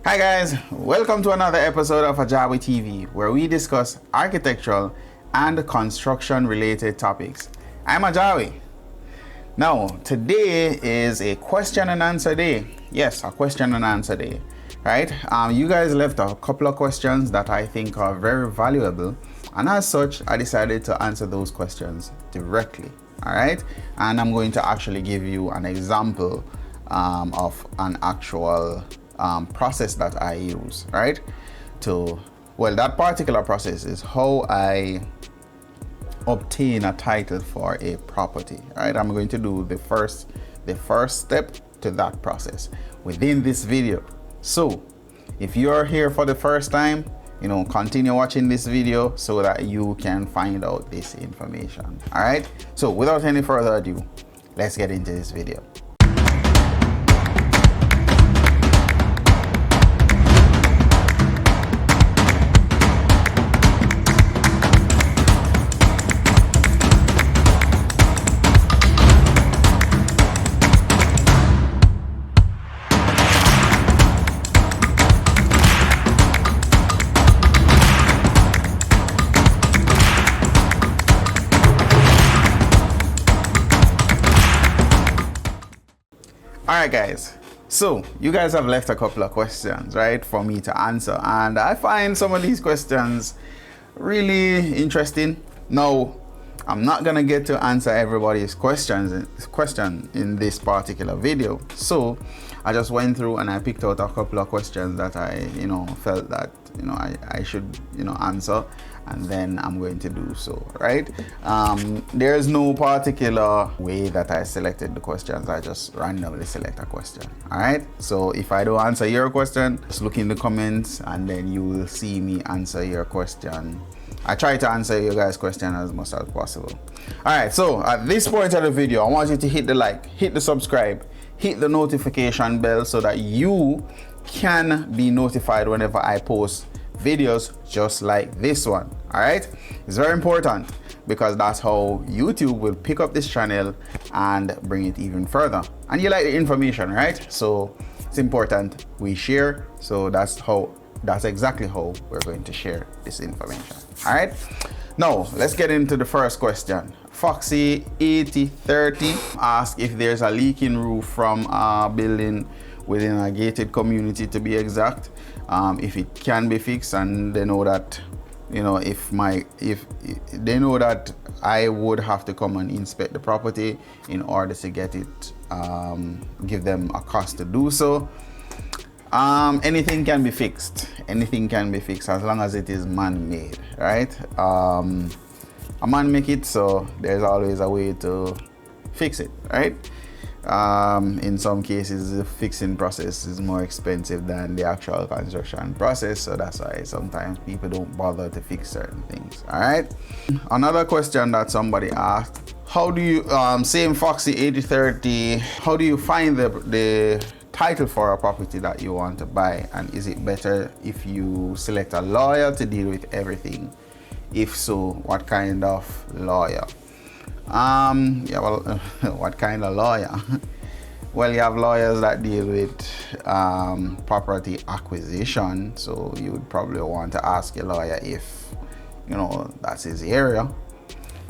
Hi guys, welcome to another episode of AJAWI TV, where we discuss architectural and construction related topics. I'm AJAWI. Now, today is a question and answer day. Yes, a question and answer day, right? You guys left a couple of questions that I think are very valuable, and as such, I decided to answer those questions directly, all right? And I'm going to actually give you an example of an actual process that I use, right? That particular process is how I obtain a title for a property, right? I'm going to do the first step to that process within this video. So if you're here for the first time, continue watching this video so that you can find out this information. All right, so without any further ado, let's get into this video. Alright guys, so you guys have left a couple of questions, right, for me to answer, and I find some of these questions really interesting. Now, I'm not gonna get to answer everybody's question in this particular video, so I just went through and I picked out a couple of questions that I felt that I should answer, and then I'm going to do so, right? There's no particular way that I selected the questions. I just randomly select a question, all right? So if I don't answer your question, just look in the comments and then you will see me answer your question. I try to answer your guys' question as much as possible. All right, so at this point of the video, I want you to hit the like, hit the subscribe, hit the notification bell so that you can be notified whenever I post videos just like this one. All right, it's very important because that's how YouTube will pick up this channel and bring it even further. And you like the information, right? So it's important we share. So that's exactly how we're going to share this information. All right, now let's get into the first question. Foxy 8030 asks if there's a leaking roof from a building within a gated community, to be exact, if it can be fixed, and they know that if they know that I would have to come and inspect the property in order to get it, give them a cost to do so. Anything can be fixed. Anything can be fixed as long as it is man-made, right? A man make it, so there's always a way to fix it, right? In some cases, the fixing process is more expensive than the actual construction process, so that's why sometimes people don't bother to fix certain things. All right, another question that somebody asked: how do you same Foxy 8030, how do you find the title for a property that you want to buy, and is it better if you select a lawyer to deal with everything? If so, what kind of lawyer? What kind of lawyer? Well, you have lawyers that deal with property acquisition, so you would probably want to ask your lawyer if that's his area.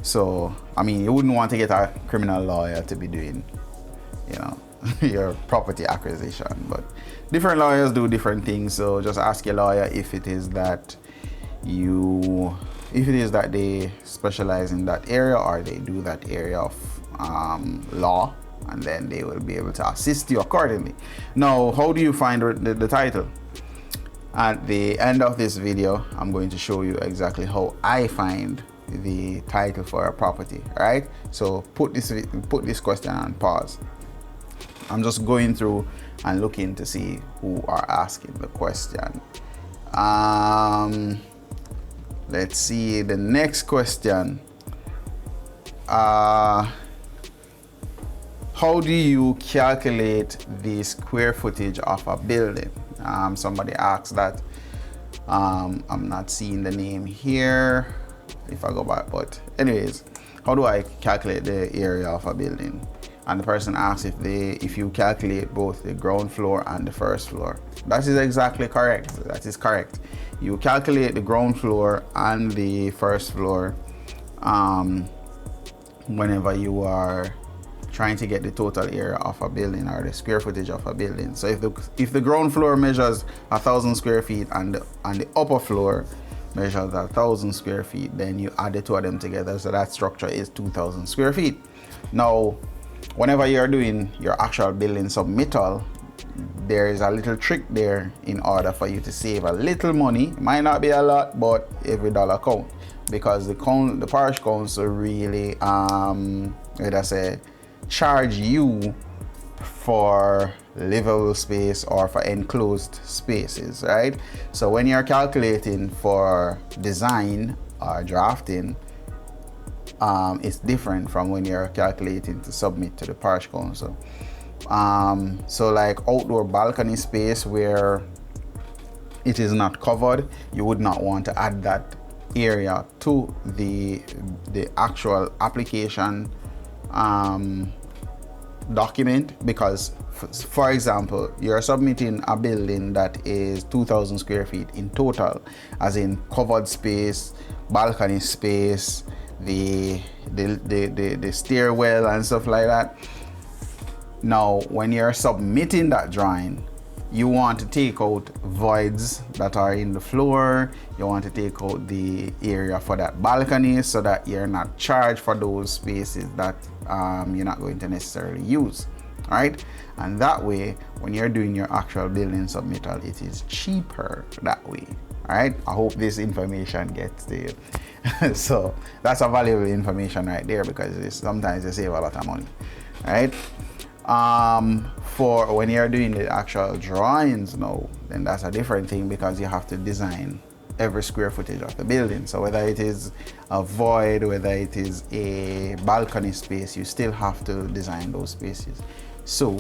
So I mean, you wouldn't want to get a criminal lawyer to be doing your property acquisition, but different lawyers do different things. So just ask your lawyer if it is that they specialize in that area or they do that area of law, and then they will be able to assist you accordingly. Now, how do you find the title? At the end of this video, I'm going to show you exactly how I find the title for a property. All right, so put this question on pause. I'm just going through and looking to see who are asking the question. Let's see the next question. How do you calculate the square footage of a building? Somebody asked that. I'm not seeing the name here if I go back, but anyways, how do I calculate the area of a building? and the person asks if you calculate both the ground floor and the first floor. That is exactly correct. That is correct. You calculate the ground floor and the first floor whenever you are trying to get the total area of a building or the square footage of a building. So if the ground floor measures 1,000 square feet and the upper floor measures 1,000 square feet, then you add the two of them together, so that structure is 2,000 square feet. Now, whenever you're doing your actual building submittal, there is a little trick there in order for you to save a little money. It might not be a lot, but every dollar counts, because the parish council really charge you for livable space or for enclosed spaces, right? So when you're calculating for design or drafting, it's different from when you're calculating to submit to the parish council. So like outdoor balcony space where it is not covered, you would not want to add that area to the actual application document, because for example, you're submitting a building that is 2,000 square feet in total, as in covered space, balcony space, the stairwell and stuff like that. Now when you're submitting that drawing, you want to take out voids that are in the floor, you want to take out the area for that balcony, so that you're not charged for those spaces that you're not going to necessarily use. All right, and that way when you're doing your actual building submittal, it is cheaper that way. All right, I hope this information gets to you. So that's a valuable information right there, because sometimes you save a lot of money. All right, for when you're doing the actual drawings now, then that's a different thing, because you have to design every square footage of the building. So whether it is a void, whether it is a balcony space, you still have to design those spaces. So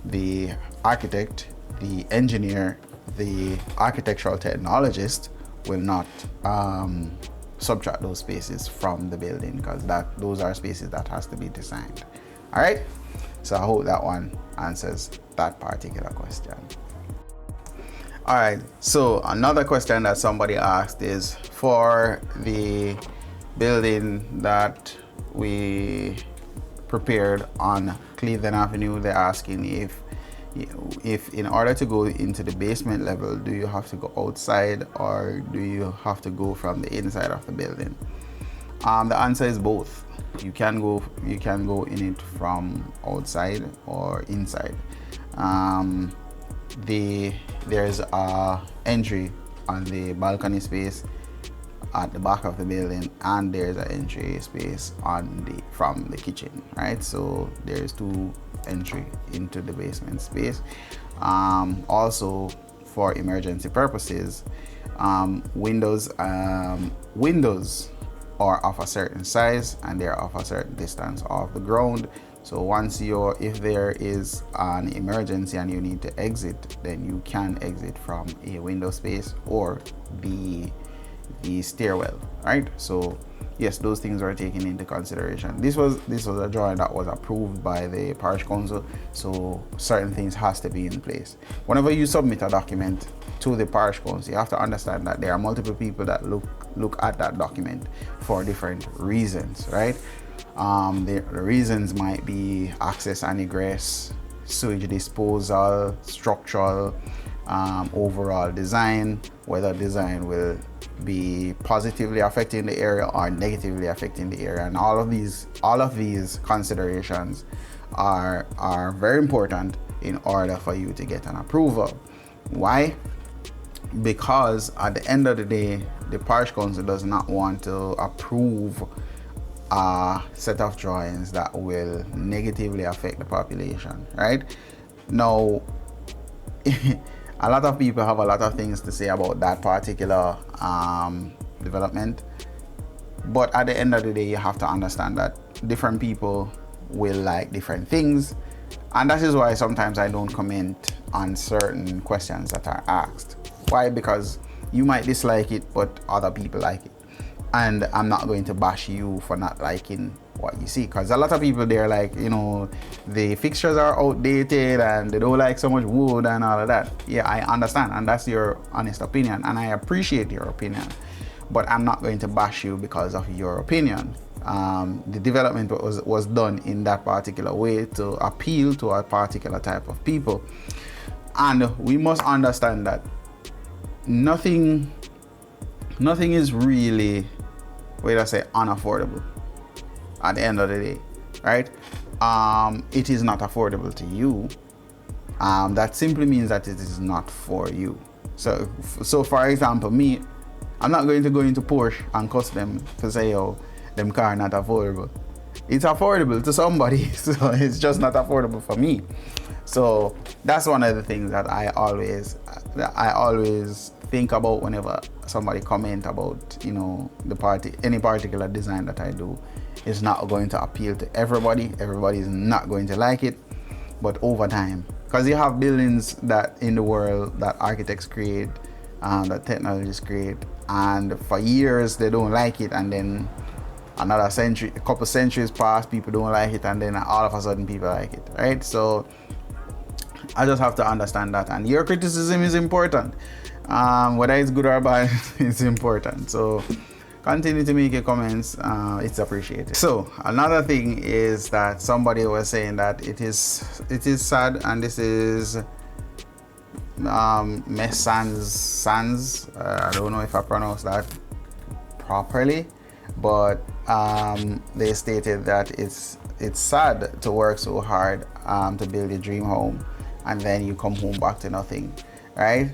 the architect, the engineer, the architectural technologist will not subtract those spaces from the building, because those are spaces that has to be designed. All right, so I hope that one answers that particular question. All right, so another question that somebody asked is, for the building that we prepared on Cleveland Avenue, they're asking if in order to go into the basement level, do you have to go outside or do you have to go from the inside of the building? The answer is both. You can go in it from outside or inside. There's a entry on the balcony space at the back of the building, and there's an entry space from the kitchen, right? So there's two entry into the basement space. Also, for emergency purposes, windows are of a certain size and they're of a certain distance off the ground. So if there is an emergency and you need to exit, then you can exit from a window space or the stairwell, right? So yes, those things are taken into consideration. This was a drawing that was approved by the parish council, so certain things has to be in place. Whenever you submit a document to the parish council, you have to understand that there are multiple people that look at that document for different reasons, right? The reasons might be access and egress, sewage disposal, structural, overall design, whether design will be positively affecting the area or negatively affecting the area, and all of these considerations are very important in order for you to get an approval. Why? Because at the end of the day, the parish council does not want to approve a set of drawings that will negatively affect the population, right? Now, a lot of people have a lot of things to say about that particular development, but at the end of the day, you have to understand that different people will like different things, and that is why sometimes I don't comment on certain questions that are asked. Why? Because you might dislike it, but other people like it, and I'm not going to bash you for not liking what you see. Because a lot of people, they're like, you know, the fixtures are outdated and they don't like so much wood and all of that. Yeah, I understand, and that's your honest opinion, and I appreciate your opinion, but I'm not going to bash you because of your opinion. The development was done in that particular way to appeal to a particular type of people, and we must understand that nothing is really, wait, I say, unaffordable at the end of the day, right? It is not affordable to you. That simply means that it is not for you. So for example, me, I'm not going to go into Porsche and cuss them to say, oh, them car not affordable. It's affordable to somebody, so it's just not affordable for me. So that's one of the things that I always think about whenever somebody comment about, you know, any particular design that I do. It's not going to appeal to everybody. Everybody is not going to like it, but over time, because you have buildings that in the world that architects create, that technologists create, and for years they don't like it, and then another century, a couple centuries pass, people don't like it, and then all of a sudden people like it, right? So I just have to understand that, and your criticism is important. Whether it's good or bad, it's important. So continue to make your comments, it's appreciated. So another thing is that somebody was saying that it is sad, and this is Miss Sans. I don't know if I pronounced that properly, but they stated that it's sad to work so hard to build your dream home, and then you come home back to nothing, right?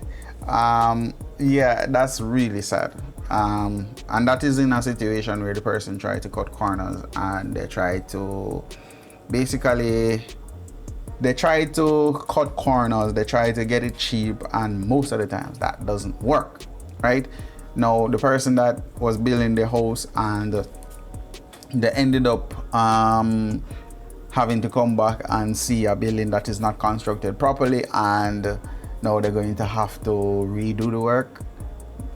Yeah, that's really sad. And that is in a situation where the person tried to cut corners, and they try to cut corners, they try to get it cheap, and most of the times that doesn't work, right? Now, the person that was building the house, and they ended up having to come back and see a building that is not constructed properly, and now they're going to have to redo the work.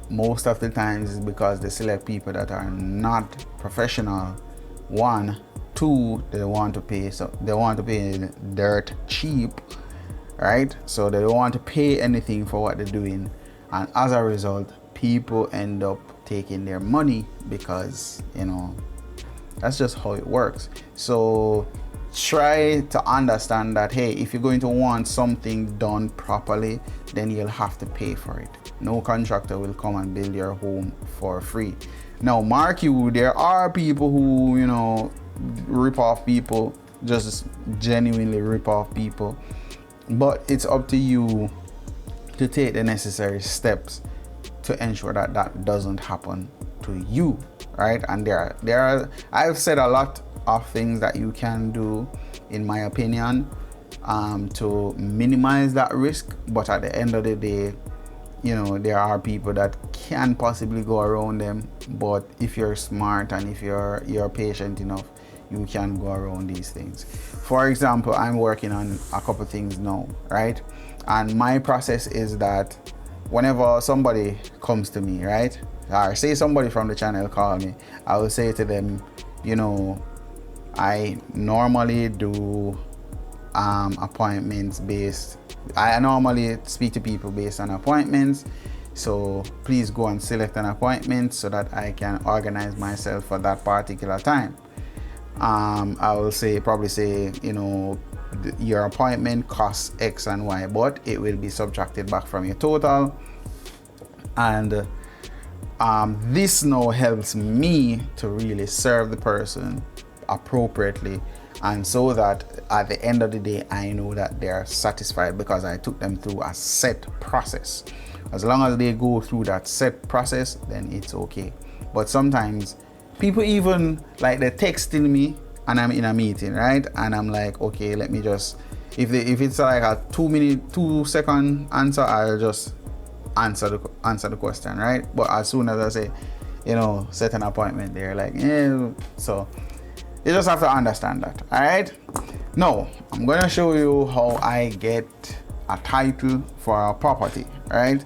Most of the times is because they select people that are not professional. One, two, they want to pay dirt cheap, right? So they don't want to pay anything for what they're doing, and as a result, people end up taking their money, because, you know, that's just how it works. So try to understand that, hey, if you're going to want something done properly, then you'll have to pay for it. No contractor will come and build your home for free. Now, mark you, there are people who, you know, rip off people, just genuinely rip off people, but it's up to you to take the necessary steps to ensure that that doesn't happen to you, right? And there are I've said a lot of things that you can do, in my opinion, to minimize that risk, but at the end of the day, you know, there are people that can possibly go around them, but if you're smart and if you're patient enough, you can go around these things. For example, I'm working on a couple things now, right? And my process is that whenever somebody comes to me, right, or say somebody from the channel call me, I will say to them, you know, I normally do appointments based. I normally speak to people based on appointments, so please go and select an appointment so that I can organize myself for that particular time. I will probably say, you know, your appointment costs X and Y, but it will be subtracted back from your total, and this now helps me to really serve the person appropriately, and so that at the end of the day, I know that they're satisfied because I took them through a set process. As long as they go through that set process, then it's okay. But sometimes people even, like, they're texting me and I'm in a meeting, right? And I'm like, okay, let me just, if it's like a 2-second answer, I'll just answer the question, right? But as soon as I say, you know, set an appointment, they're like, yeah. So you just have to understand that. All right, now I'm gonna show you how I get a title for a property, right?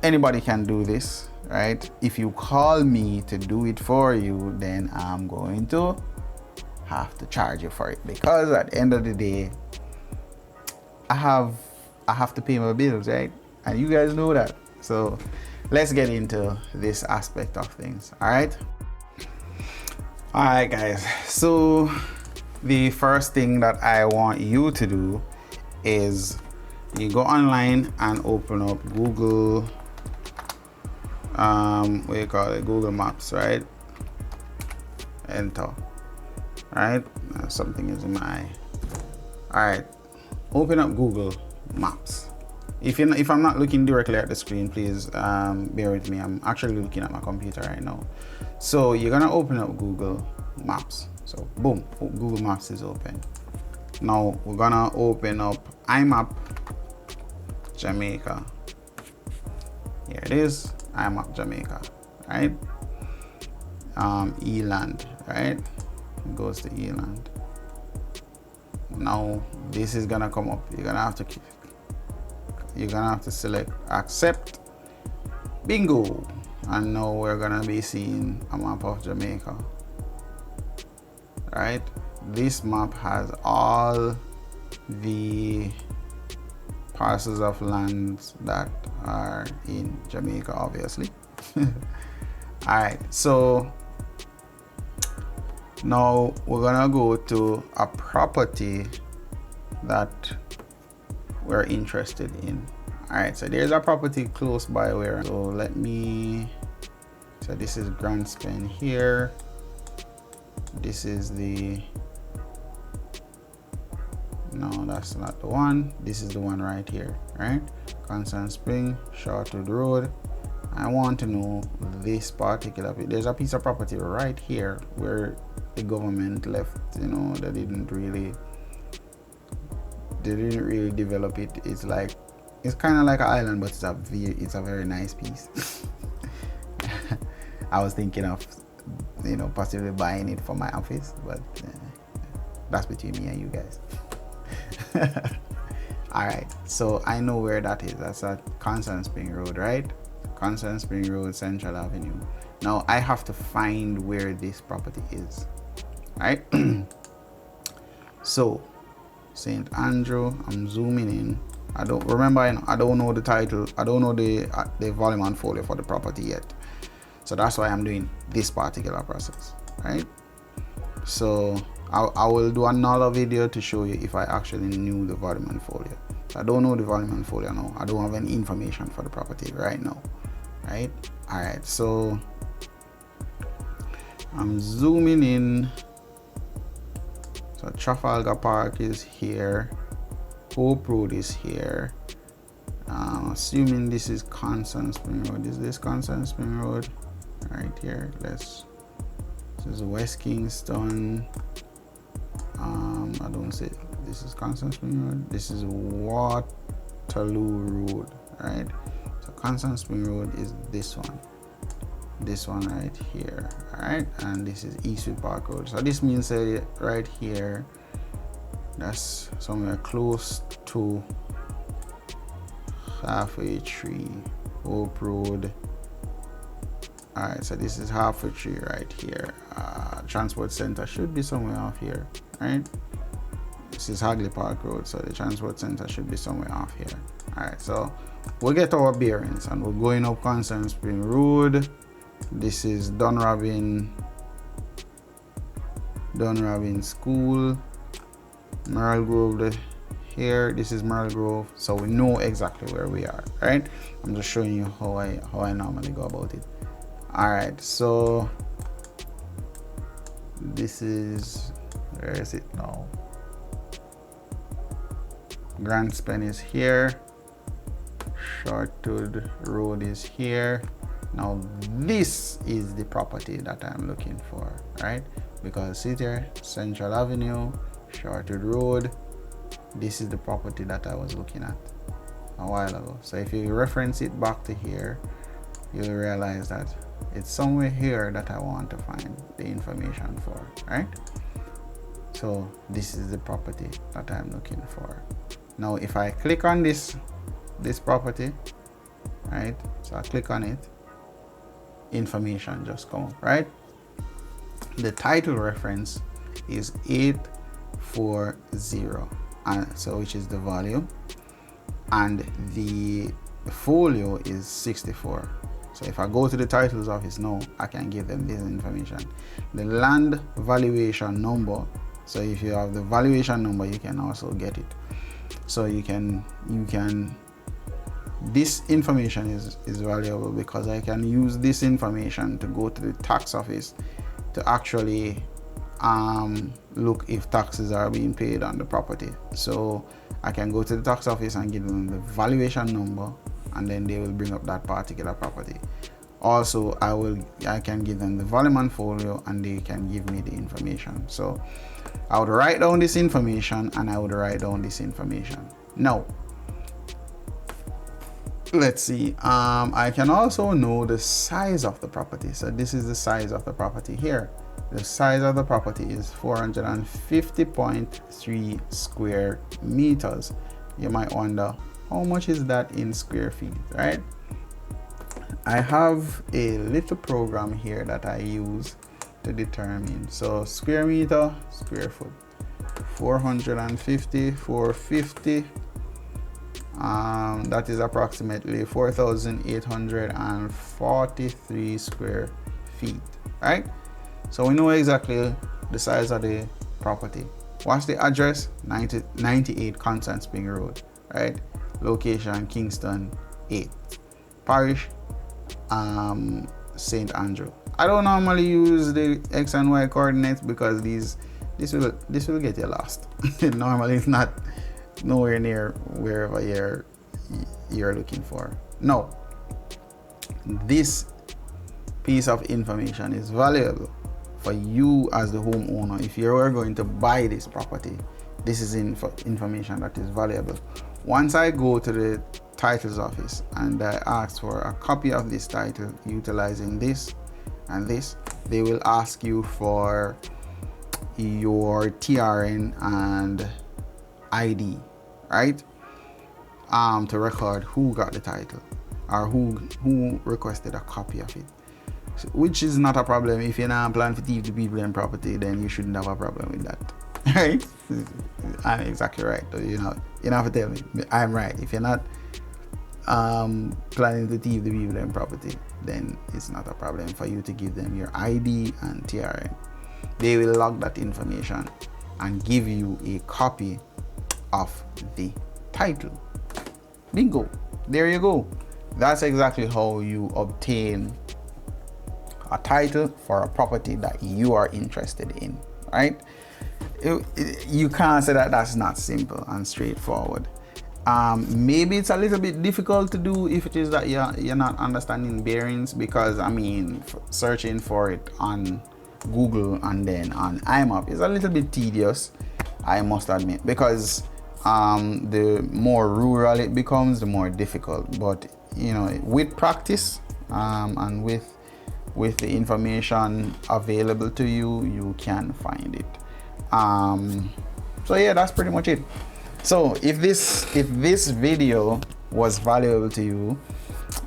Anybody can do this, right? If you call me to do it for you, then I'm going to have to charge you for it, because at the end of the day, I have to pay my bills, right? And you guys know that. So let's get into this aspect of things. All right guys, so the first thing that I want you to do is you go online and open up Google, what do you call it, Google Maps, right? Enter. Right, something is in my eye. All right, open up Google Maps. If I'm not looking directly at the screen, please bear with me. I'm actually looking at my computer right now. So you're gonna open up Google Maps. So boom, Google Maps is open. Now we're gonna open up IMAP Jamaica. Here it is, IMAP Jamaica, right? Eland, right? It goes to Eland. Now this is gonna come up. You're gonna have to select accept. Bingo. And now we're gonna be seeing a map of Jamaica. Right? This map has all the parcels of lands that are in Jamaica, obviously. Alright, so now we're gonna go to a property that we're interested in. All right, so there's a property close by where, so this is Grand Spen here. This is no, that's not the one. This is the one right here, right? Constant Spring, Shortwood Road. I want to know this particular, there's a piece of property right here where the government left, you know, they didn't really develop it. It's kind of like an island, but it's a very nice piece. I was thinking of, you know, possibly buying it for my office, but that's between me and you guys. All right, so I know where that is. That's at Constant Spring Road, right? Constant Spring Road, Central Avenue. Now I have to find where this property is, right? So St. Andrew, I'm zooming in. I don't know the title. I don't know the volume and folio for the property yet. So that's why I'm doing this particular process, right? So I will do another video to show you if I actually knew the volume and folio. So I don't know the volume and folio now. I don't have any information for the property right now, right? All right, so I'm zooming in. So Trafalgar Park is here. Hope Road is here. Assuming this is Constant Spring Road. Is this Constant Spring Road? Right here. This is West Kingston. I don't see it. This is Constant Spring Road. This is Waterloo Road, right? So Constant Spring Road is this one right here, all right? And this is Eastwood Park Road. So this means that right here, that's somewhere close to Halfway Tree, Hope Road. All right, so this is Halfway Tree right here. Transport Center should be somewhere off here, right? This is Hagley Park Road, so the Transport Center should be somewhere off here. All right, so we'll get our bearings and we're going up Constant Spring Road. This is Dunrabin School, Merle Grove here. This is Merle Grove, so we know exactly where we are, right? I'm just showing you how I normally go about it. All right, so this is, where is it now? Grand Spen is here. Shortwood Road is here. Now this is the property that I'm looking for, right? Because see there, Central Avenue, Shortwood Road. This is the property that I was looking at a while ago. So if you reference it back to here, you'll realize that it's somewhere here that I want to find the information for, right? So this is the property that I'm looking for. Now if I click on this property, right? So I click on it, information just come up, right? The title reference is 840, and so which is the volume, and the folio is 64. So if I go to the titles office now, I can give them this information. The land valuation number. So if you have the valuation number, you can also get it. So you can this information is valuable because I can use this information to go to the tax office to actually look if taxes are being paid on the property. So I can go to the tax office and give them the valuation number, and then they will bring up that particular property. Also, I can give them the volume and folio, and they can give me the information. So I would write down this information, and I would write down this information. Now, let's see. I can also know the size of the property. So this is the size of the property here. The size of the property is 450.3 square meters. You might wonder, how much is that in square feet, right? I have a little program here that I use to determine. So square meter, square foot, 450, 450. That is approximately 4,843 square feet, right? So we know exactly the size of the property. What's the address? 98 Constant Spring Road, right? Location Kingston 8. Parish St. Andrew. I don't normally use the X and Y coordinates because this will get you lost. Normally it's not nowhere near wherever you're looking for. No, this piece of information is valuable for you as the homeowner. If you are going to buy this property, this is information that is valuable. Once I go to the titles office and I ask for a copy of this title utilizing this and this, they will ask you for your TRN and ID, right? To record who got the title or who requested a copy of it, which is not a problem. If you're not planning to thief the people in property, then you shouldn't have a problem with that, right? I'm exactly right. You don't have to tell me I'm right. If you're not planning to thief the people in property, then it's not a problem for you to give them your ID and TRN. They will log that information and give you a copy of the title. Bingo, there you go. That's exactly how you obtain a title for a property that you are interested in, right? You can't say that that's not simple and straightforward. Maybe it's a little bit difficult to do if it is that you're not understanding bearings, because I mean, searching for it on Google and then on IMAP is a little bit tedious, I must admit, because the more rural it becomes, the more difficult. But with practice and with the information available to you, you can find it. So yeah, that's pretty much it. So if this video was valuable to you,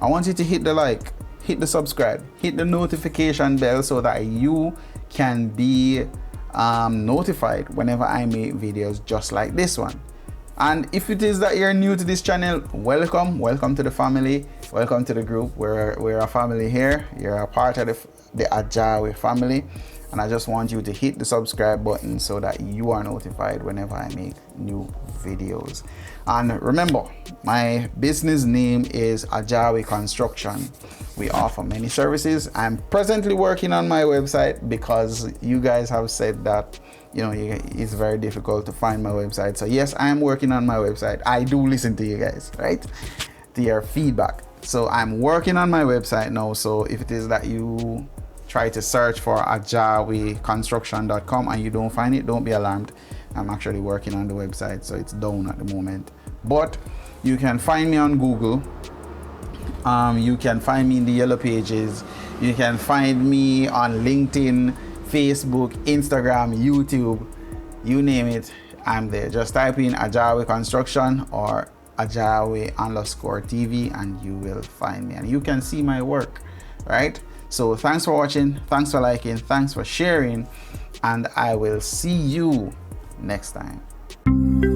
I want you to hit the like, hit the subscribe, hit the notification bell so that you can be notified whenever I make videos just like this one. And if it is that you're new to this channel, welcome to the family, welcome to the group. We're a family here. You're a part of the AJAWI family, and I just want you to hit the subscribe button so that you are notified whenever I make new videos. And remember, my business name is AJAWI Construction. We offer many services. I'm presently working on my website because you guys have said that it's very difficult to find my website. So yes, I am working on my website. I do listen to you guys, right? To your feedback. So I'm working on my website now. So if it is that you try to search for AJAWIconstruction.com and you don't find it, don't be alarmed. I'm actually working on the website, so it's down at the moment. But you can find me on Google. You can find me in the yellow pages. You can find me on LinkedIn, Facebook, Instagram, YouTube, you name it, I'm there. Just type in AJAWI Construction or AJAWI_TV and you will find me and you can see my work, right? So thanks for watching, thanks for liking, thanks for sharing, and I will see you next time.